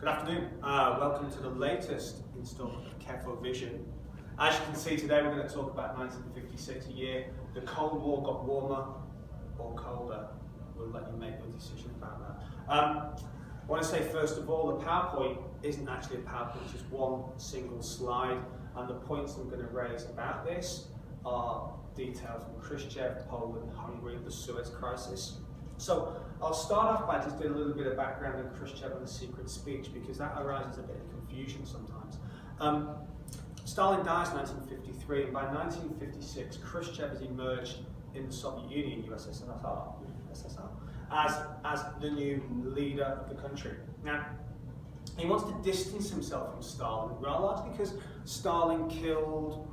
Good afternoon. Welcome to the latest installment of KeffoVision. As you can see today, we're going to talk about 1956, a year the Cold War got warmer or colder. We'll let you make your decision about that. I want to say first of all, the PowerPoint isn't actually a PowerPoint, it's just one single slide, and the points I'm going to raise about this are details from Khrushchev, Poland, Hungary, the Suez Crisis. So I'll start off by just doing a little bit of background on Khrushchev and the secret speech, because that arises a bit of confusion sometimes. Stalin dies in 1953, and by 1956 Khrushchev has emerged in the Soviet Union, USSR, as the new leader of the country. Now, he wants to distance himself from Stalin, largely because Stalin killed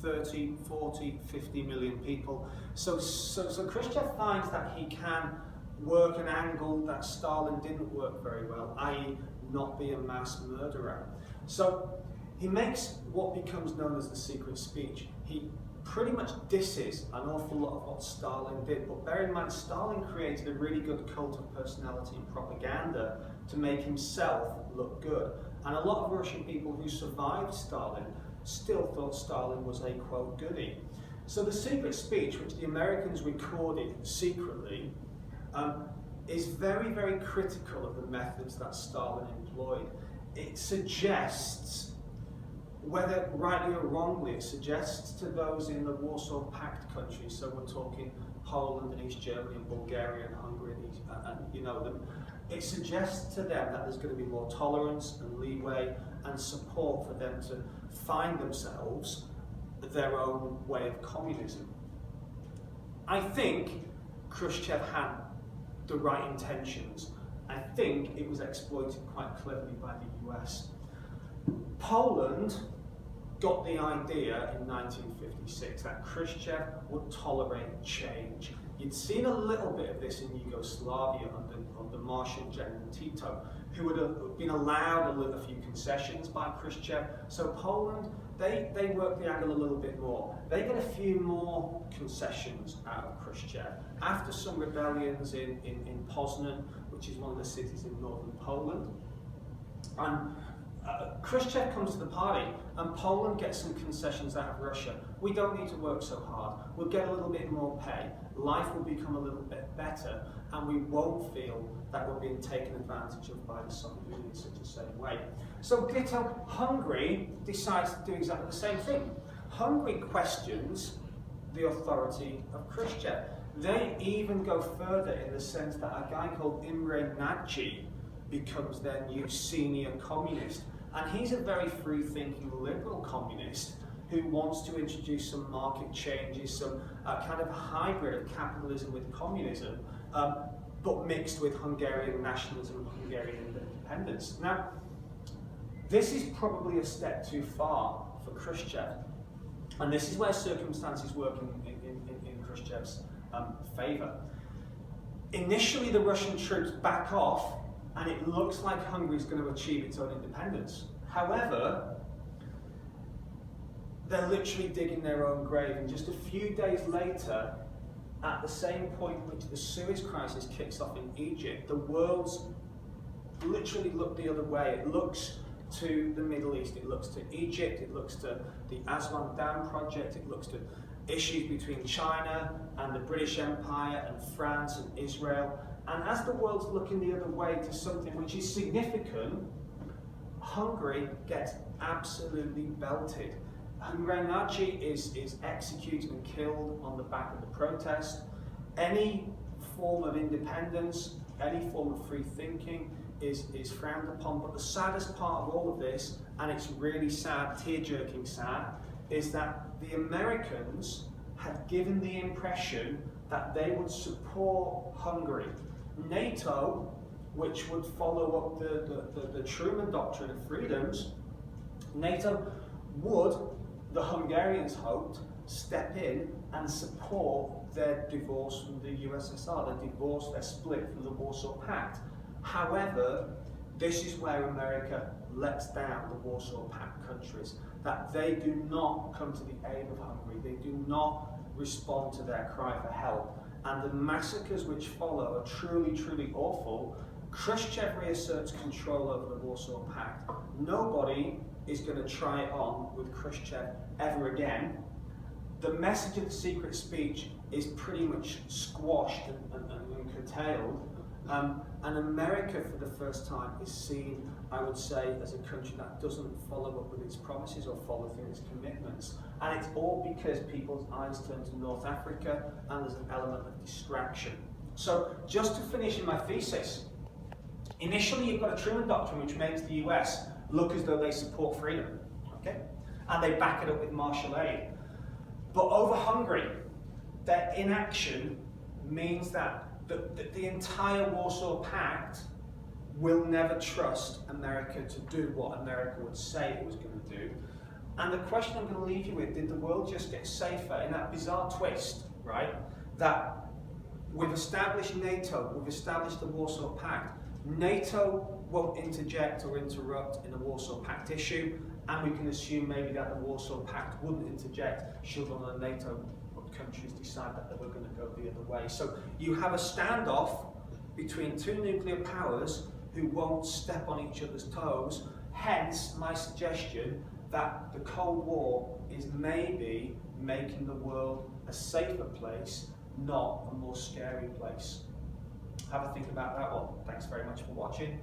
30, 40, 50 million people. So Khrushchev finds that he can work an angle that Stalin didn't work very well, i.e. not be a mass murderer. So he makes what becomes known as the secret speech. He pretty much disses an awful lot of what Stalin did, but bear in mind, Stalin created a really good cult of personality and propaganda to make himself look good. And a lot of Russian people who survived Stalin still thought Stalin was a, quote, goodie. So the secret speech, which the Americans recorded secretly, is very, very critical of the methods that Stalin employed. It suggests, whether rightly or wrongly, it suggests to those in the Warsaw Pact countries, so we're talking Poland and East Germany and Bulgaria and Hungary and you know them, it suggests to them that there's going to be more tolerance and leeway and support for them to find themselves their own way of communism. I think Khrushchev had the right intentions. I think it was exploited quite cleverly by the US. Poland got the idea in 1956 that Khrushchev would tolerate change. You'd seen a little bit of this in Yugoslavia under Marshal General Tito, who would have been allowed a few concessions by Khrushchev. So Poland, they worked the angle a little bit more. They get a few more concessions out of Khrushchev. After some rebellions in Poznan, which is one of the cities in northern Poland, and Khrushchev comes to the party, and Poland gets some concessions out of Russia. We don't need to work so hard. We'll get a little bit more pay. Life will become a little bit better, and we won't feel that we're being taken advantage of by the Soviet Union in such the same way. So ditto, Hungary decides to do exactly the same thing. Hungary questions the authority of Khrushchev. They even go further in the sense that a guy called Imre Nagy becomes their new senior communist. And he's a very free-thinking liberal communist who wants to introduce some market changes, some kind of hybrid of capitalism with communism, but mixed with Hungarian nationalism, Hungarian independence. Now, this is probably a step too far for Khrushchev, and this is where circumstances work in Khrushchev's favour. Initially, the Russian troops back off, and it looks like Hungary is going to achieve its own independence. However, they're literally digging their own grave, and just a few days later, at the same point in which the Suez Crisis kicks off in Egypt, the world's literally looked the other way. It looks to the Middle East, it looks to Egypt, it looks to the Aswan Dam project, it looks to issues between China and the British Empire and France and Israel. And as the world's looking the other way to something which is significant, Hungary gets absolutely belted. Imre Nagy is executed and killed on the back of the protest. Any form of independence, any form of free thinking is frowned upon. But the saddest part of all of this, and it's really sad, tear-jerking sad, is that the Americans had given the impression that they would support Hungary. NATO, which would follow up the Truman Doctrine of freedoms, NATO would, the Hungarians hoped, step in and support their divorce from the USSR, their split from the Warsaw Pact. However, this is where America lets down the Warsaw Pact countries, that they do not come to the aid of Hungary, they do not respond to their cry for help. And the massacres which follow are truly, truly awful. Khrushchev reasserts control over the Warsaw Pact. Nobody is going to try it on with Khrushchev ever again. The message of the secret speech is pretty much squashed and curtailed. And America, for the first time, is seen, I would say, as a country that doesn't follow up with its promises or follow through its commitments. And it's all because people's eyes turn to North Africa, and there's an element of distraction. So, just to finish in my thesis, initially you've got a Truman Doctrine which makes the US look as though they support freedom, okay? And they back it up with martial aid. But over Hungary, their inaction means that the entire Warsaw Pact will never trust America to do what America would say it was going to do. And the question I'm going to leave you with, did the world just get safer in that bizarre twist, right? That we've established NATO, we've established the Warsaw Pact. NATO won't interject or interrupt in the Warsaw Pact issue, and we can assume maybe that the Warsaw Pact wouldn't interject should one of the NATO countries decide that they were going to go the other way. So you have a standoff between two nuclear powers who won't step on each other's toes, hence my suggestion that the Cold War is maybe making the world a safer place, not a more scary place. Have a think about that one. Thanks very much for watching.